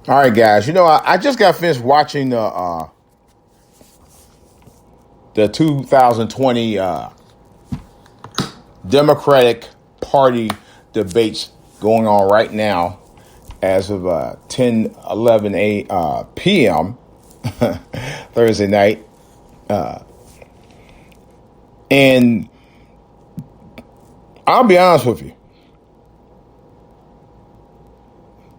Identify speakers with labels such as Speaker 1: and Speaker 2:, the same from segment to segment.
Speaker 1: All right, guys. I just got finished watching the 2020 Democratic Party debates going on right now as of 10:11 p.m. Thursday night. And I'll be honest with you.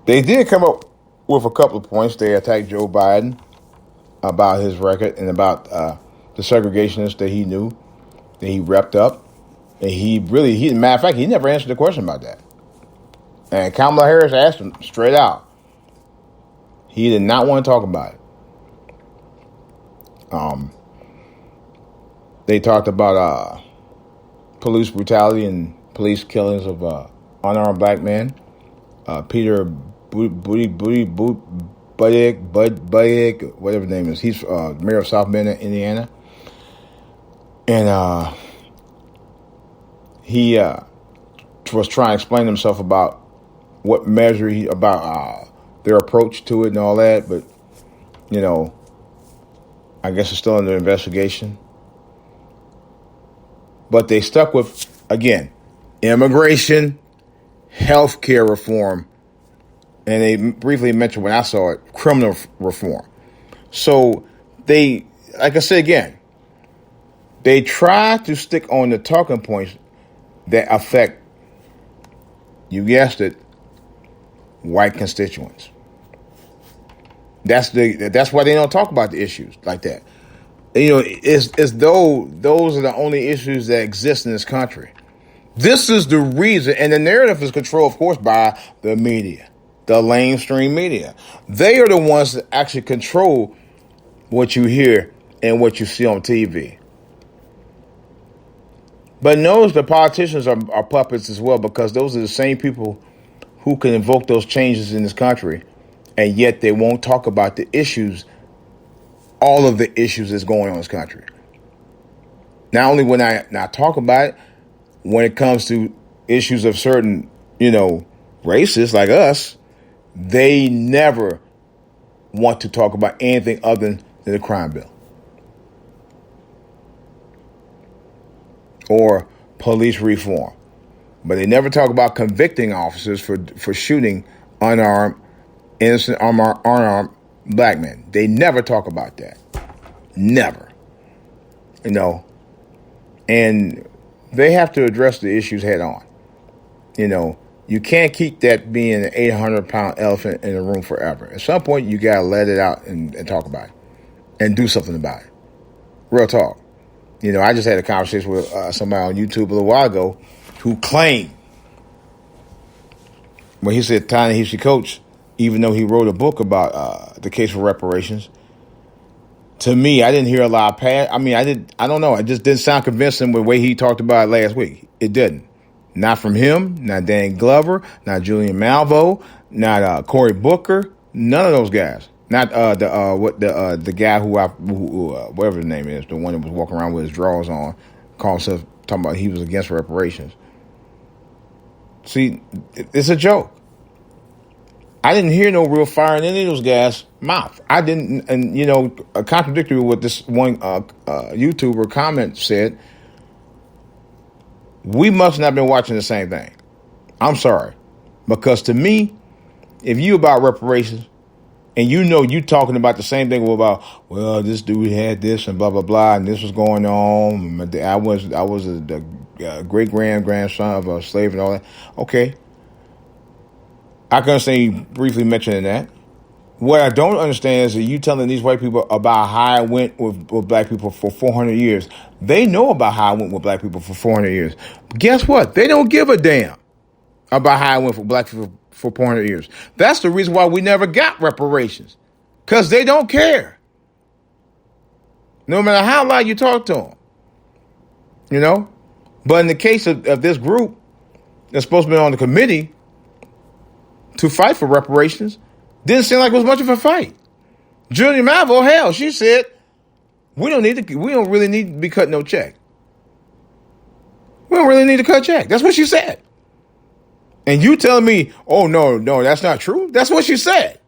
Speaker 1: They did come up with a couple of points. They attacked Joe Biden about his record and about the segregationists that he knew, that he repped up. And matter of fact, he never answered the question about that. And Kamala Harris asked him straight out. He did not want to talk about it. They talked about police brutality and police killings of unarmed black men. Peter Buttigieg, whatever his name is. He's mayor of South Bend, Indiana. And he was trying to explain himself about what measure about their approach to it and all that. But, I guess it's still under investigation. But they stuck with, again, immigration, healthcare reform, and they briefly mentioned when I saw it, criminal reform. So they, like I said again, they try to stick on the talking points that affect, you guessed it, white constituents. That's why they don't talk about the issues like that. It's as though those are the only issues that exist in this country. This is the reason, and the narrative is controlled, of course, by the media, the mainstream media. They are the ones that actually control what you hear and what you see on TV. But notice the politicians are puppets as well, because those are the same people who can invoke those changes in this country, and yet they won't talk about the issues, all of the issues that's going on in this country. Not only when I not talk about it, when it comes to issues of certain, racists like us, they never want to talk about anything other than the crime bill or police reform. But they never talk about convicting officers for shooting innocent unarmed black men. They never talk about that. Never. And they have to address the issues head on. You can't keep that being an 800-pound elephant in the room forever. At some point, you got to let it out and talk about it and do something about it. Real talk. I just had a conversation with somebody on YouTube a little while ago who claimed, when he said Ta-Nehisi Coates, even though he wrote a book about the case for reparations, to me, I didn't hear a lot of I don't know. It just didn't sound convincing with the way he talked about it last week. It didn't. Not from him, not Dan Glover, not Julian Malvo, not Cory Booker, none of those guys. Not the guy who whatever his name is, the one that was walking around with his drawers on, calling himself, talking about he was against reparations. See, it's a joke. I didn't hear no real fire in any of those guys' mouth. I didn't, and contradictory with this one YouTuber comment said, we must not have been watching the same thing. I'm sorry, because to me, if you about reparations, and you talking about the same thing about, well, this dude had this and blah blah blah, and this was going on. I was the great grandson of a slave and all that. Okay. I can understand you briefly mentioning that. What I don't understand is that you telling these white people about how I went with black people for 400 years. They know about how I went with black people for 400 years. But guess what? They don't give a damn about how I went with black people for 400 years. That's the reason why we never got reparations. Because they don't care. No matter how loud you talk to them. But in the case of this group that's supposed to be on the committee to fight for reparations, didn't seem like it was much of a fight. Julian Malvo, hell, she said, we don't really need to be cutting no check. We don't really need to cut a check. That's what she said. And you telling me, oh, no, that's not true? That's what she said.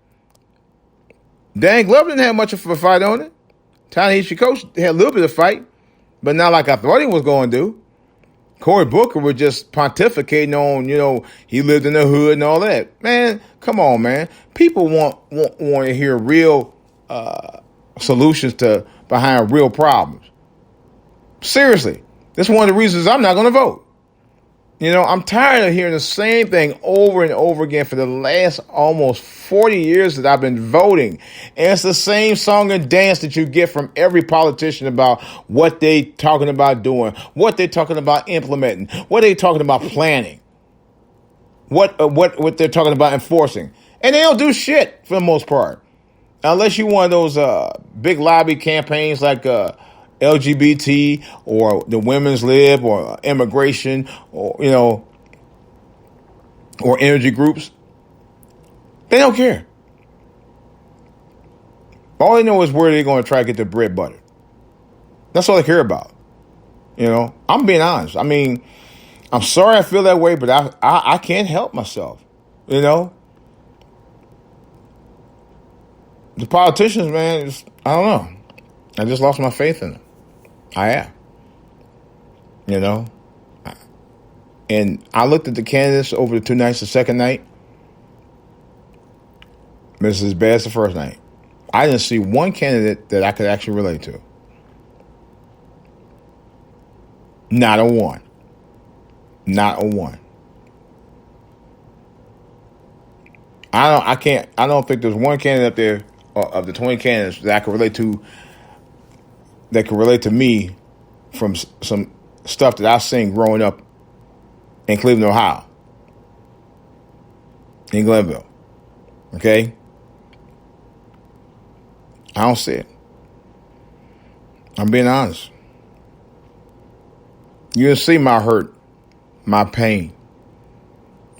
Speaker 1: Dan Glover didn't have much of a fight on it. Ta-Nehisi Coates had a little bit of fight, but not like I thought he was going to do. Cory Booker was just pontificating on, he lived in the hood and all that. Man, come on, man. People want to hear real solutions behind real problems. Seriously, that's one of the reasons I'm not going to vote. I'm tired of hearing the same thing over and over again for the last almost 40 years that I've been voting. And it's the same song and dance that you get from every politician about what they talking about doing, what they talking about implementing, what they talking about planning, what they're talking about enforcing. And they don't do shit for the most part. Unless you one of those big lobby campaigns like LGBT or the women's lib or immigration or or energy groups. They don't care. All they know is where they're going to try to get their bread buttered. That's all they care about. I'm being honest. I mean, I'm sorry I feel that way, but I can't help myself. The politicians, man, I don't know. I just lost my faith in them. I am. And I looked at the candidates over the 2 nights. The second night, this is as bad as the first night. I didn't see one candidate that I could actually relate to. Not a one. Not a one. I don't think there's one candidate up there of the 20 candidates that I could relate to, that could relate to me from some stuff that I've seen growing up in Cleveland, Ohio, in Glenville. Okay? I don't see it. I'm being honest. You can see my hurt, my pain.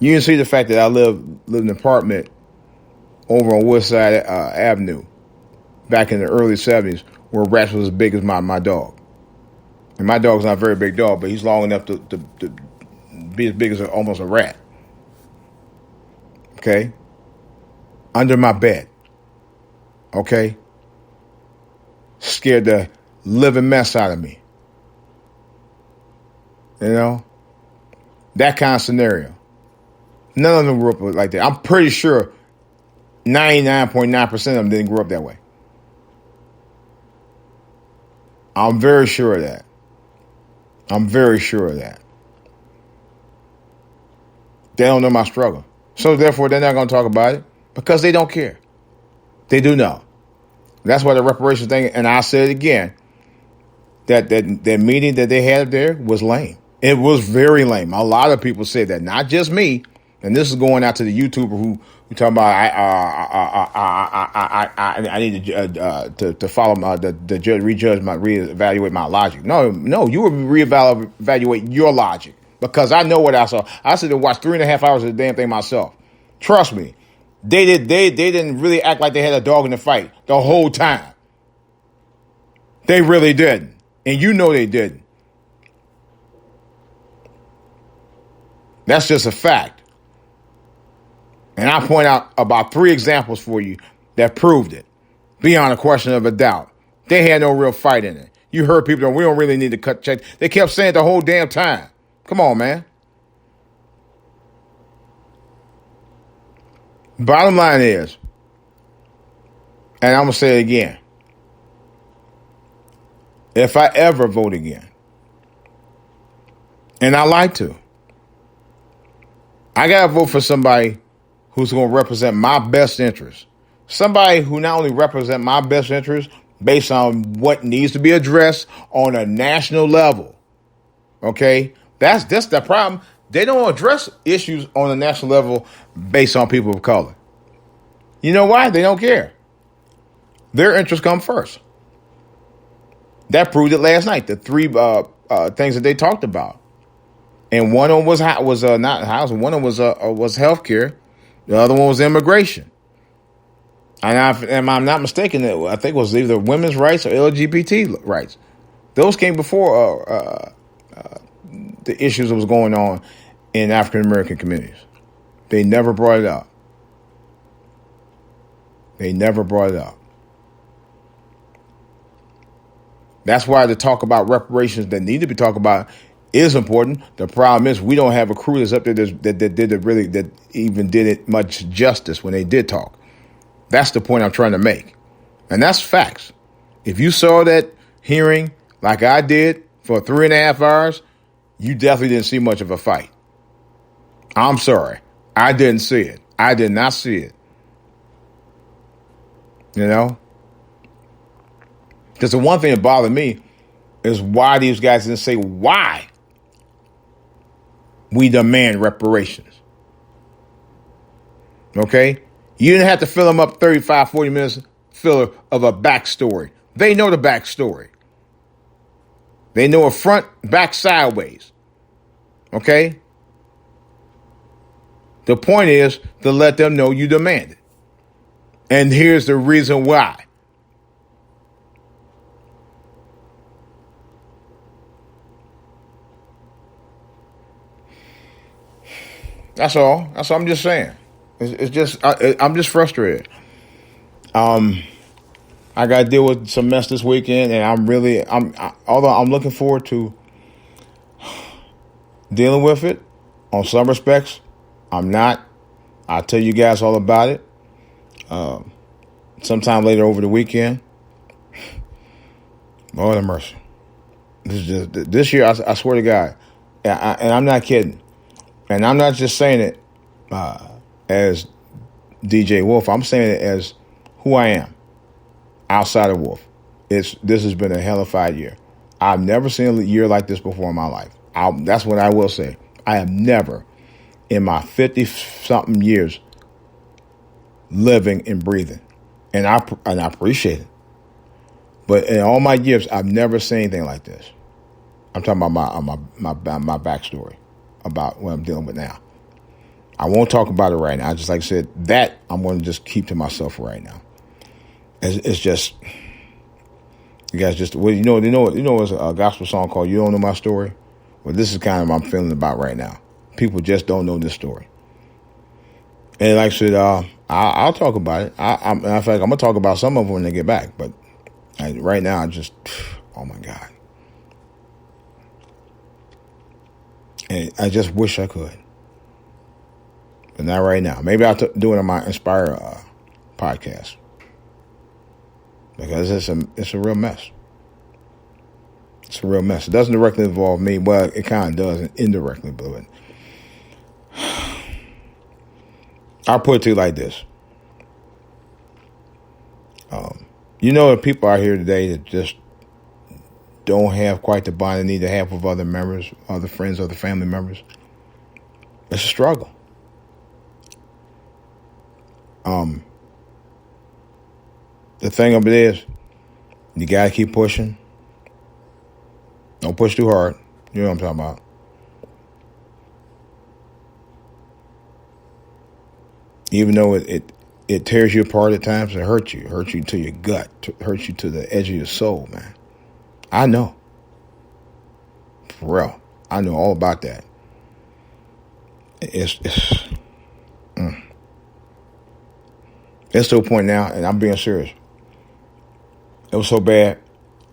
Speaker 1: You can see the fact that I live in an apartment over on Woodside Avenue back in the early 70s where rats was as big as my dog. And my dog's not a very big dog, but he's long enough to be as big as almost a rat. Okay? Under my bed. Okay? Scared the living mess out of me. That kind of scenario. None of them grew up like that. I'm pretty sure 99.9% of them didn't grow up that way. I'm very sure of that. I'm very sure of that. They don't know my struggle. So therefore, they're not going to talk about it because they don't care. They do know. That's why the reparations thing, and I said it again, that meeting that they had there was lame. It was very lame. A lot of people said that, not just me. And this is going out to the YouTuber who talking about I need to follow the judge, reevaluate my logic. No, you will reevaluate your logic because I know what I saw. I said to watch 3.5 hours of the damn thing myself. Trust me, they didn't really act like they had a dog in the fight the whole time. They really didn't, and they didn't. That's just a fact. And I point out about 3 examples for you that proved it, beyond a question of a doubt. They had no real fight in it. You heard people, we don't really need to cut check. They kept saying it the whole damn time. Come on, man. Bottom line is, and I'm going to say it again, if I ever vote again, and I like to, I got to vote for somebody who's going to represent my best interest. Somebody who not only represents my best interest based on what needs to be addressed on a national level. Okay? That's the problem. They don't address issues on a national level based on people of color. You know why? They don't care. Their interests come first. That proved it last night. The 3 things that they talked about. And one of them was not housing. One of them was healthcare. The other one was immigration. And I'm not mistaken, I think it was either women's rights or LGBT rights. Those came before the issues that was going on in African American communities. They never brought it up. They never brought it up.
Speaker 2: That's why the talk about reparations that need to be talked about is important. The problem is we don't have a crew that's up there that even did it much justice when they did talk. That's the point I'm trying to make. And that's facts. If you saw that hearing like I did for 3.5 hours, you definitely didn't see much of a fight. I'm sorry. I didn't see it. I did not see it. You know? Because the one thing that bothered me is why these guys didn't say why we demand reparations. Okay? You didn't have to fill them up 35, 40 minutes filler of a backstory. They know the backstory. They know a front, back, sideways. Okay? The point is to let them know you demand it. And here's the reason why. That's all. That's all I'm just saying. It's just I'm just frustrated. I got to deal with some mess this weekend, and although I'm looking forward to dealing with it on some respects, I'm not. I'll tell you guys all about it sometime later over the weekend. Lord have mercy. This year, I swear to God, and I'm not kidding, and I'm not just saying it as DJ Wolf. I'm saying it as who I am outside of Wolf. This has been a hellified year. I've never seen a year like this before in my life. That's what I will say. I have never, in my 50-something years, living and breathing, and I appreciate it. But in all my years, I've never seen anything like this. I'm talking about my backstory about what I'm dealing with now. I won't talk about it right now. Just like I said, that I'm going to just keep to myself right now. It's just, you guys just, well, you know, it's a gospel song called "You Don't Know My Story." Well, this is kind of what I'm feeling about right now. People just don't know this story. And like I said, I'll talk about it. In fact, I'm gonna talk about some of them when they get back. But right now, I just, oh my God. And I just wish I could. But not right now. Maybe I'll do it on my Inspire podcast. Because it's a real mess. It's a real mess. It doesn't directly involve me. Well, it kind of does indirectly, but I'll put it to you like this. You know, the people out here today that just don't have quite the bond they need to have with other members, other friends, other family members. It's a struggle. The thing of it is, you gotta keep pushing. Don't push too hard. You know what I'm talking about. Even though it tears you apart at times, it hurts you. It hurts you to your gut. It hurts you to the edge of your soul, man. I know. For real. I know all about that. It's to a point now, and I'm being serious. It was so bad.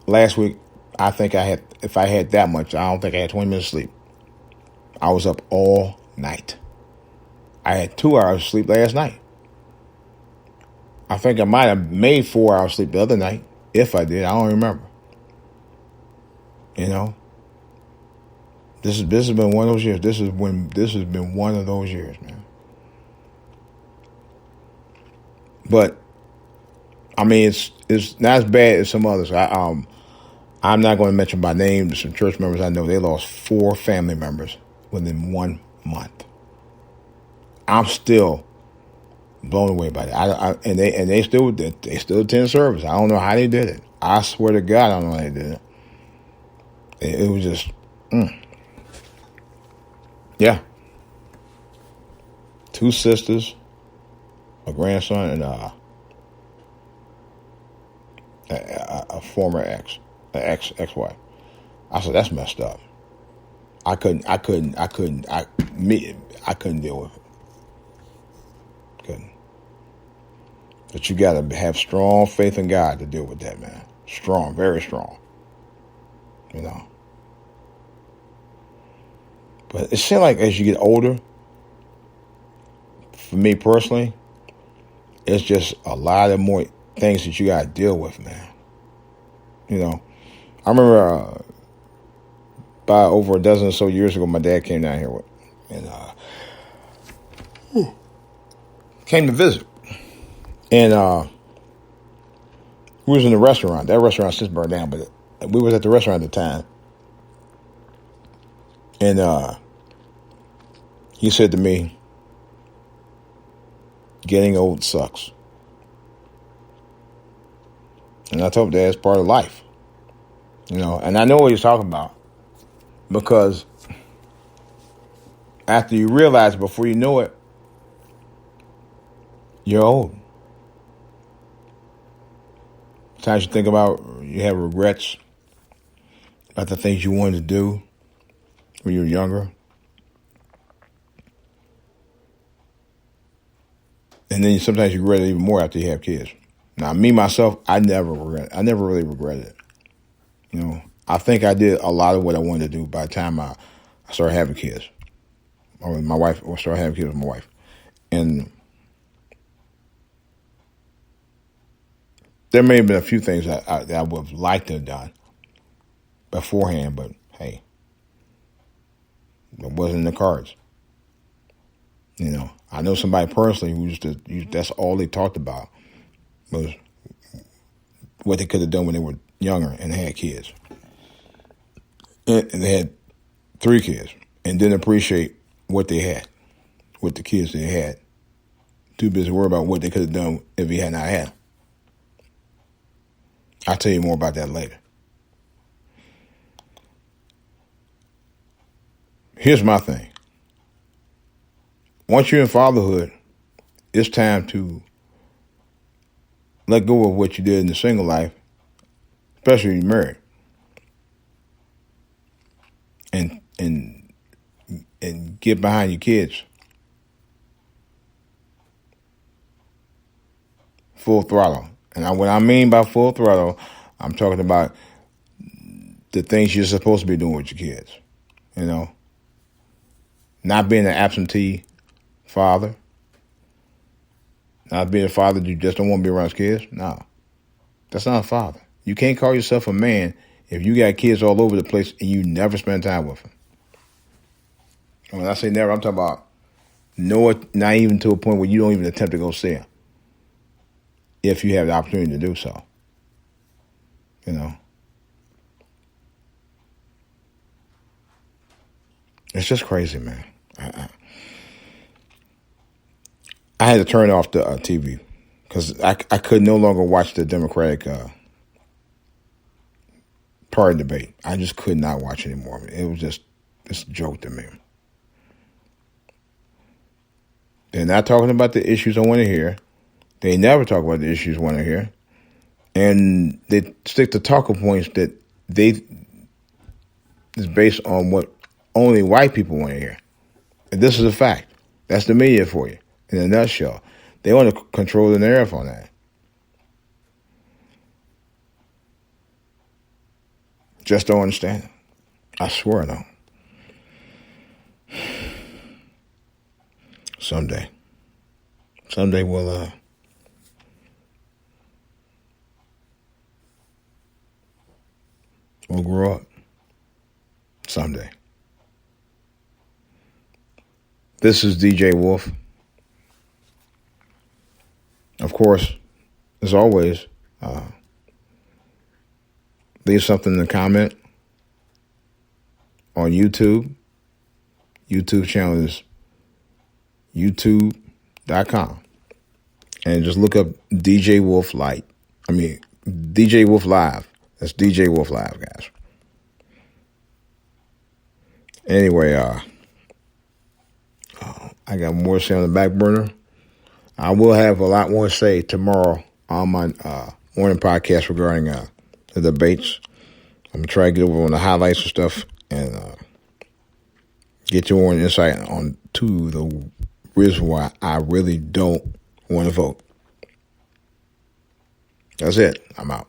Speaker 2: Last week, I think if I had that much, I don't think I had 20 minutes of sleep. I was up all night. I had 2 hours of sleep last night. I think I might have made 4 hours sleep the other night. If I did, I don't remember. You know? This has been one of those years. This has been one of those years, man. But I mean, it's not as bad as some others. I'm not going to mention by name. Some church members I know, they lost 4 family members within 1 month. I'm still blown away by that. And they still attend service. I don't know how they did it. I swear to God, I don't know how they did it. It was just, yeah. 2 sisters, a grandson, and a former ex-wife. I said, that's messed up. I couldn't deal with it. Couldn't. But you got to have strong faith in God to deal with that, man. Strong, very strong. you know. But it seems like as you get older, for me personally, it's just a lot of more things that you got to deal with, man. You know, I remember about over a dozen or so years ago, my dad came down here and came to visit. And we was in the restaurant. That restaurant since burned down, but we was at the restaurant at the time. And he said to me, getting old sucks. And I told him that's part of life. You know, and I know what he's talking about. Because after you realize, before you know it, you're old. Sometimes you think about, you have regrets about the things you wanted to do when you were younger. And then sometimes you regret it even more after you have kids. Now, me, myself, I never really regretted it. You know, I think I did a lot of what I wanted to do by the time I started having kids. Or my wife, or started having kids with my wife. And there may have been a few things that I would have liked to have done beforehand, but hey, it wasn't in the cards. You know, I know somebody personally that's all they talked about was what they could have done when they were younger and had kids. And they had 3 kids and didn't appreciate what they had, what the kids they had. Too busy worried about what they could have done if he had not had them. I'll tell you more about that later. Here's my thing. Once you're in fatherhood, it's time to let go of what you did in the single life, especially when you're married. And get behind your kids. Full throttle. And what I mean by full throttle, I'm talking about the things you're supposed to be doing with your kids. You know? Not being an absentee father. Not being a father that you just don't want to be around his kids. No. That's not a father. You can't call yourself a man if you got kids all over the place and you never spend time with them. And when I say never, I'm talking about not even to a point where you don't even attempt to go see them. If you have the opportunity to do so. You know. It's just crazy, man. I had to turn off the TV because I could no longer watch the Democratic Party debate. I just could not watch anymore. It was just a joke to me. They're not talking about the issues I want to hear. They never talk about the issues I want to hear. And they stick to talking points that is based on what only white people want to hear. And this is a fact. That's the media for you. In a nutshell. They want to control the narrative on that. Just don't understand it. I swear I don't. Someday we'll grow up. Someday. This is DJ Wolf. Of course, as always, leave something in the comment on YouTube. YouTube channel is youtube.com. And just look up DJ Wolf Light. DJ Wolf Live. That's DJ Wolf Live, guys. Anyway, I got more to say on the back burner. I will have a lot more to say tomorrow on my morning podcast regarding the debates. I'm going to try to get over on the highlights and stuff and get you more insight on to the reason why I really don't want to vote. That's it. I'm out.